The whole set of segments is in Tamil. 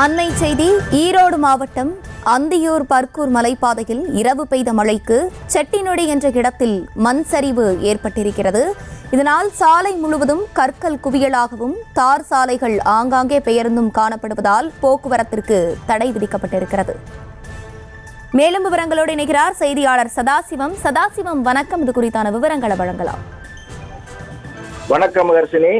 அண்மை செய்தி. ஈரோடு மாவட்டம் அந்தியூர் பர்கூர் மலைப்பாதையில் இரவு பெய்த மழைக்கு செட்டிநொடி என்ற இடத்தில் மண் சரிவு ஏற்பட்டிருக்கிறது. இதனால் சாலை முழுவதும் கற்கள் குவியலாகவும் தார் சாலைகள் ஆங்காங்கே பெயர்ந்தும் காணப்படுவதால் போக்குவரத்திற்கு தடை விதிக்கப்பட்டிருக்கிறது. மேலும் விவரங்களோடு இணைகிறார் செய்தியாளர் சதாசிவம். சதாசிவம், வணக்கம். இது குறித்தான விவரங்களை வழங்கலாம். வணக்கம் ஹர்ஷினி.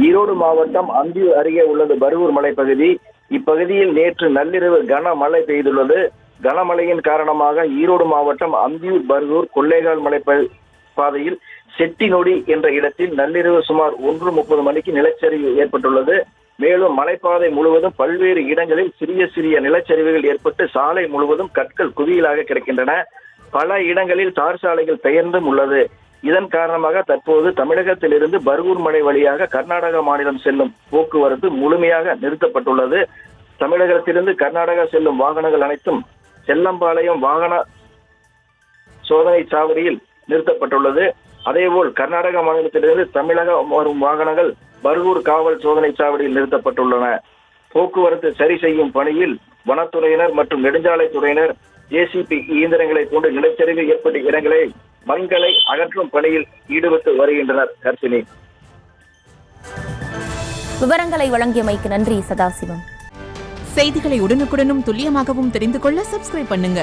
ஈரோடு மாவட்டம் அந்தியூர் அருகே உள்ளது பர்கூர் மலைப்பகுதி. இப்பகுதியில் நேற்று நள்ளிரவு கனமழை பெய்துள்ளது. கனமழையின் காரணமாக ஈரோடு மாவட்டம் அந்தியூர் பர்கூர் கொள்ளைகால் மலை பாதையில் செட்டிநொடி என்ற இடத்தில் நள்ளிரவு சுமார் 1:30 மணிக்கு நிலச்சரிவு ஏற்பட்டுள்ளது. மேலும் மலைப்பாதை முழுவதும் பல்வேறு இடங்களில் சிறிய சிறிய நிலச்சரிவுகள் ஏற்பட்டு சாலை முழுவதும் கற்கள் குவியலாக கிடக்கின்றன. பல இடங்களில் தார் சாலைகள் பெயர்ந்தும் உள்ளது. இதன் காரணமாக தற்போது தமிழகத்திலிருந்து பர்கூர் மலை வழியாக கர்நாடக மாநிலம் செல்லும் போக்குவரத்து முழுமையாக நிறுத்தப்பட்டுள்ளது. தமிழகத்திலிருந்து கர்நாடகா செல்லும் வாகனங்கள் அனைத்தும் செல்லம்பாளையம் வாகன சோதனை சாவடியில் நிறுத்தப்பட்டுள்ளது. அதேபோல் கர்நாடக மாநிலத்திலிருந்து தமிழகம் வரும் வாகனங்கள் பர்கூர் காவல் சோதனை சாவடியில் நிறுத்தப்பட்டுள்ளன. போக்குவரத்து சரி செய்யும் பணியில் வனத்துறையினர் மற்றும் நெடுஞ்சாலைத்துறையினர் ஜேசிபி இயந்திரங்களை கொண்டு நிலச்சரிவு ஏற்பட்ட இடங்களை மண்களை அகற்றும் பணியில் ஈடுபட்டு வருகின்றனர். ஹர்ஷினி, விவரங்களை வழங்கியமைக்கு நன்றி சதாசிவம். செய்திகளை உடனுக்குடனும் துல்லியமாகவும் தெரிந்து கொள்ள சப்ஸ்கிரைப் பண்ணுங்க.